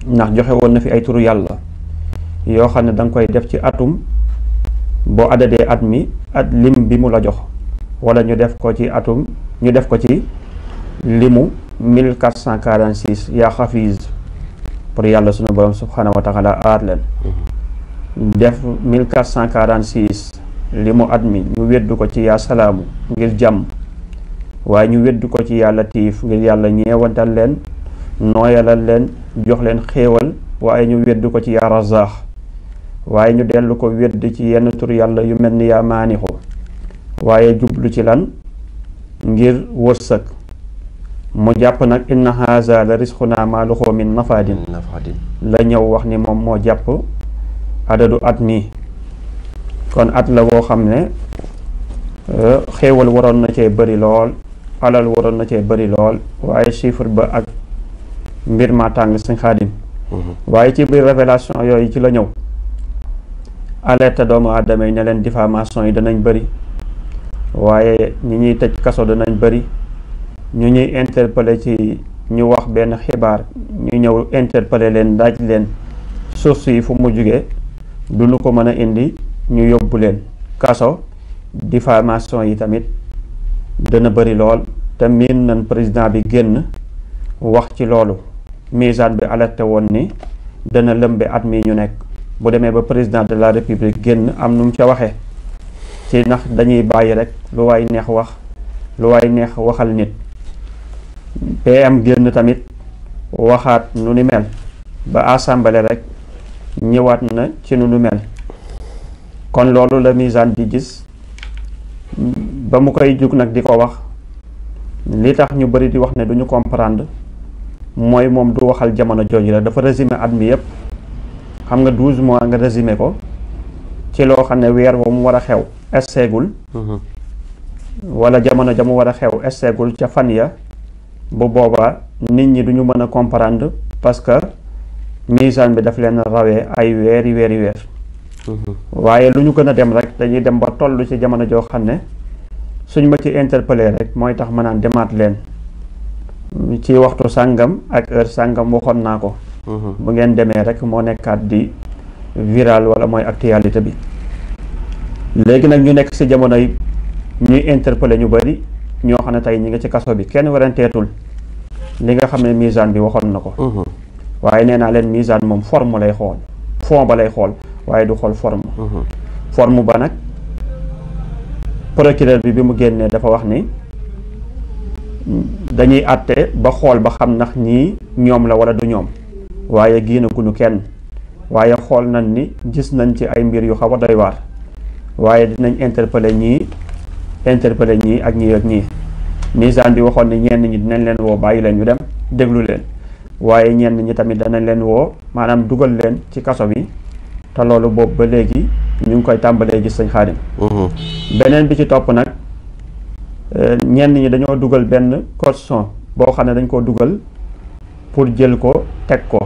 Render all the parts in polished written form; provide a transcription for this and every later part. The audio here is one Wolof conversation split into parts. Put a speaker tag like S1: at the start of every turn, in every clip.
S1: ndax joxe woon na fi ay turu yàlla yoo xam ne da nga koy def ci atum boo adadee at mi at lim bi mu la jox wala ñu def ko ci atum ñu def ko ci limu 1446 yaa xafiis pour yàlla sunu borom subhanahu wa taala aar leen def 1446 limu at mi ñu weddu ko ci yaa salaamu ngir jàmm waaye ñu weddu ko ci yaa latiif ngir yàlla ñeewantal leen nooyalal leen jox leen xéewal waaye ñu weddu ko ci yaa razaax waaye ñu dellu ko wedd ci yenn tur yàlla yu mel ni yaa maanixu waaye jublu ci lan ngir wërsëg mu jàpp nag inna haza la risquna ma lahu min nafaadin la ñëw wax ni moom moo jàpp adadu at mi kon at la boo xam ne xéewal waroon na cee bëri lool alal waroon na cee bëri lool waaye chiffre ba ak mbir ma tàng Sëñ Xaadim waaye ci biir révélation yooyu ci la ñëw alerte doomu aadama yi ne leen diffamation yi danañ bëri waaye ñi ñuy tëj kaso danañ bëri ñu ñuy interpellé ci ñu wax benn xibaar ñu ñëw interpellé leen daaj leen source yi fu mu jugee du ñu ko mën a indi ñu yóbbu leen kaso diffamation yi tamit dana bëri lool te miin nañ président bi génn wax ci loolu misaan bi alerté woon ni dana lëmbe at mi ñu nekk bu demee ba président de la république génn am nu mu ca waxee ci ndax dañuy bàyyi rek lu waay neex wax lu waay neex waxal nit PM génn tamit waxaat nu ni mel ba assemblée rek ñëwaat na ci nu mel kon loolu la misaan di gis ba mu koy jug nag di ko wax li tax ñu bari di wax ne duñu comprendre mooy moom du waxal jamono jooju la dafa résumé at mi yépp xam nga 12 mois nga résumé ko ci loo xam ne weer wa mu war a xew esseegul wala jamono ja mu war a xew esseegul ca fan ya bu boobaa nit ñi duñu mën a comprendre parce que misaan bi daf leen rawee ay weer waaye lu ñu gën a dem rek dañuy dem ba toll ci jamono joo xam ne suñ ma ci interpellé rek mooy tax ma naan demaat leen ci waxtu sàngam ak heure sàngam waxoon naa ko bu ngeen demee rek moo nekkaat di viral wala mooy actualité bi léegi nag ñu nekk ci jamono yi ñuy interpellé ñu bari ñoo xam ne tey ñi nga ci kaso bi kenn waranteetul li nga xam ne misaan bi waxoon na ko waaye nee naa leen misaan moom forme lay xool fond ba lay xool waaye du xool forme forme ba nag procureur bi mu génnee dafa wax ni dañuy àtte ba xool ba xam ndax ñii ñoom la wala du ñoom waaye génnaguñu kenn waaye xool nañ ni gis nañ ci ay mbir yu xaw a doy waar waaye dinañ interpeller ñii ak ñii misaan bi waxoon ni ñenn ñi dinañ leen woo bàyyi leen ñu dem déglu leen waaye ñenn ñi tamit danañ leen woo maanaam dugal leen ci kaso bi te loolu boobu ba léegi ñu ngi koy tàmbalee gis Sëñ Xaadim beneen bi ci topp nag ñenn ñi dañoo dugal benn caution boo xam ne dañ koo dugal pour jël ko teg ko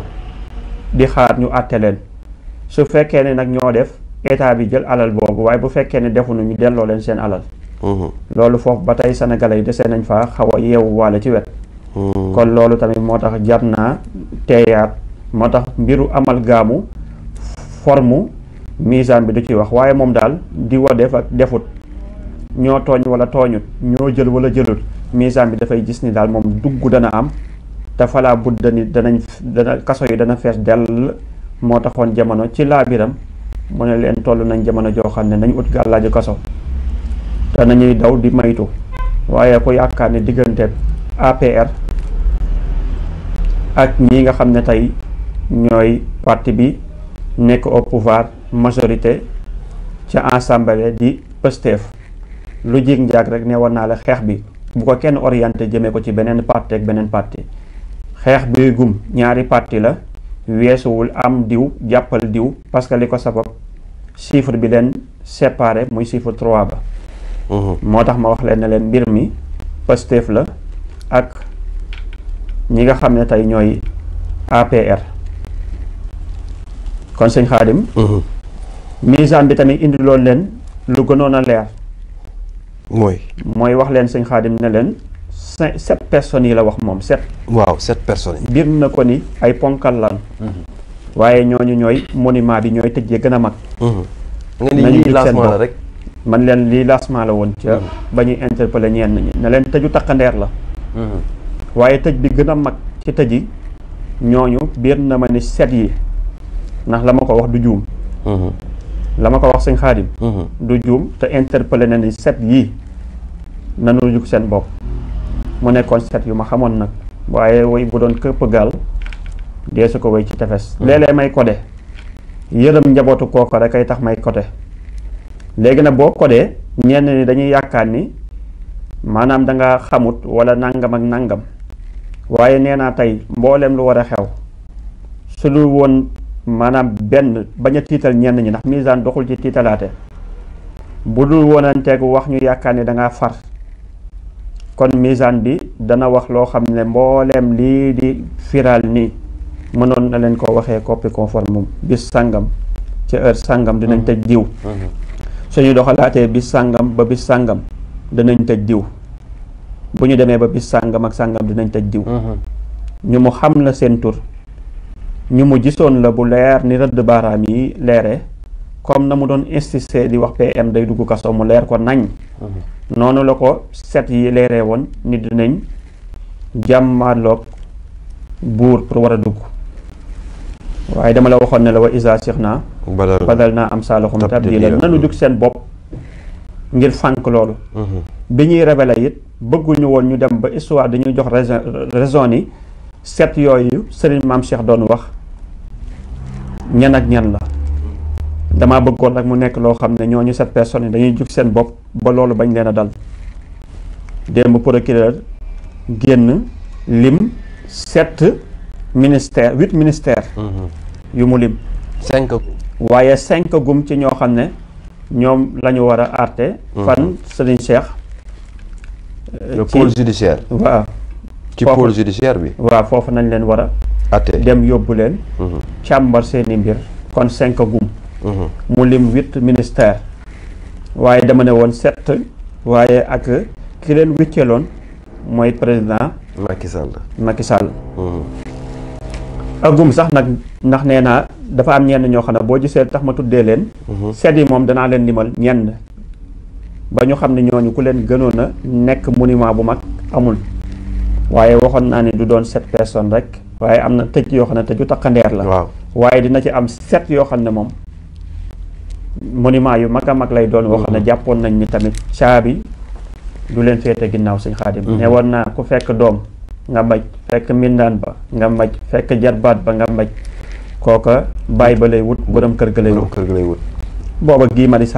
S1: di xaar ñu àtte leen su fekkee ne nag ñoo def état bi jël alal boobu waaye bu fekkee ne defuñu ñu delloo leen seen alal loolu foofu ba tey sénégalais yi desee nañ faa xaw a yeewu waale ci wet kon loolu tamit moo tax jar naa teeyaat moo tax mbiru amal gaamu forme misaan bi du ci wax waaye moom daal di wa def ak defut ñoo tooñ wala tooñut ñoo jël wala jëlut misaan bi dafay gis ni daal moom dugg dana am te falaa budda ni dana kaso yi dana fees dell moo taxoon jamono ci laabiram mu ne leen toll nañ jamono joo xam ne nañ ut gàllaaju kaso te nañuy daw di maytu waaye ku yaakaar ne diggante APR ak ñi nga xam ne tey ñooy parti bi nekk au pouvoir majorité ca assemblée di Pastef lu jig njaag rek ne war naa la xeex bi bu ko kenn orienté jëmee ko ci beneen parti ak beneen parti xeex bi gum ñaari parti la weesuwul am diw jàppal diw parce que li ko sabab chiffre bi leen séparé muy chiffre 3 ba moo tax ma wax leen ne leen mbir mi Pastef la ak ñi nga xam ne tey ñooy APR kon Sëñ Xaadim misaan bi tamit indi loolu leen lu gënoon a leer mooy wax leen Sëñ Xaadim ne leen sept personnes yi la wax moom sept.
S2: waaw 7 personnes yi.
S1: biir na ko ni ay ponkal lan. waaye ñooñu ñooy monument bi ñooy tëj yi gën a mag.
S2: nga ni lii lancement la rek.
S1: man leen lii lancement la woon ca ba ñuy interpeller ñenn ñi ne leen tëju takkandeer la. waaye tëj bi gën a mag ci tëj yi ñooñu biir na ma ni set yi ndax la ma ko wax du juum. la ma ko wax sëñ Xaadim du juum te interpeller na ni set yii nanu jug seen bopp mu nekkoon set yu ma xamoon nag waaye woy bu doon këpp gaal dee su ko woy ci tefes léeg-léeg may codé yërëm njabootu kooku rek ay tax may codé léegi nag boo codé ñenn ni dañuy yaakaar ni maanaam danga xamut wala nangam ak nangam waaye nee naa tey mbooleem lu war a xew su lu woon maanaam benn bañ a tiital ñenn ñi ndax misaan doxul ci tiitalaate bu dul woonanteegu wax ñu yaakaar ni dangaa far kon misaan bi dana wax loo xam ne mbooleem lii di firal nii mënoon na leen ko waxee copie conforme bis sàngam ci heure sàngam dinañ tëj diw suñu doxalaatee bis sàngam ba bis sàngam dinañ tëj diw bu ñu demee ba bis sàngam ak sàngam dinañ tëj diw ñu mu xam la seen tur ñu mu gisoon la bu leer ni rëdd baaraam yi leere comme na mu doon insisté di wax PM day dugg kaso mu leer ko nañ noonu la ko set yi leeree woon ni dinañ jàmmaarloog buur pour war a dugg waaye dama la waxoon ne la wa isa six naa badal naa am saalaxum tabdila nanu jug seen bopp ngir fànk loolu bi ñuy révélé it bëgguñu woon ñu dem ba histoire dañuy jox raison yi set yooyu sëriñ maam Cheikh doon wax ñan ak ñan la damaa bëggoon nag mu nekk loo xam ne ñooñu 7 personnes yi dañuy jug seen bopp ba loolu bañ leen a dal démb procureur génn lim 7 ministères 8 ministères yu mu lim
S2: 5
S1: waaye 5 gum ci ñoo xam ne ñoom la ñu war a àtte fan sëriñ Cheikh
S2: le pôle judiciaire
S1: waaw
S2: ci pôle judiciaire bi
S1: waaw foofu nañ leen war a
S2: àtte
S1: dem yóbbu leen càmbar seeni mbir kon 5 gum mu lim 8 ministères waaye dama ne woon 7 waaye ak ki leen wicceeloon mooy président Macky Sall agum sax nag ndax nee naa dafa am ñenn ñoo xam ne boo gisee tax ma tuddee leen set yi moom danaa leen limal ñenn ba ñu xam ne ñooñu ku leen gënoon a nekk monument bu mag amul waaye waxoon naa ne du doon 7 personnes rek waaye am na tëj yoo xam ne tëju takkandeer la waaye dina ci am 7 yoo xam ne moom monument yu mag a mag lay doon woo xam ne jàppoon nañ ni tamit caabi du leen féete ginnaaw sëñ Xaadim ne woon naa ku fekk doom nga mbaj fekk mbindaan ba nga mbaj fekk jarbaat ba nga mbaj kooka bàyyi ba lay wut borom kër ga lay wut booba Guy Marius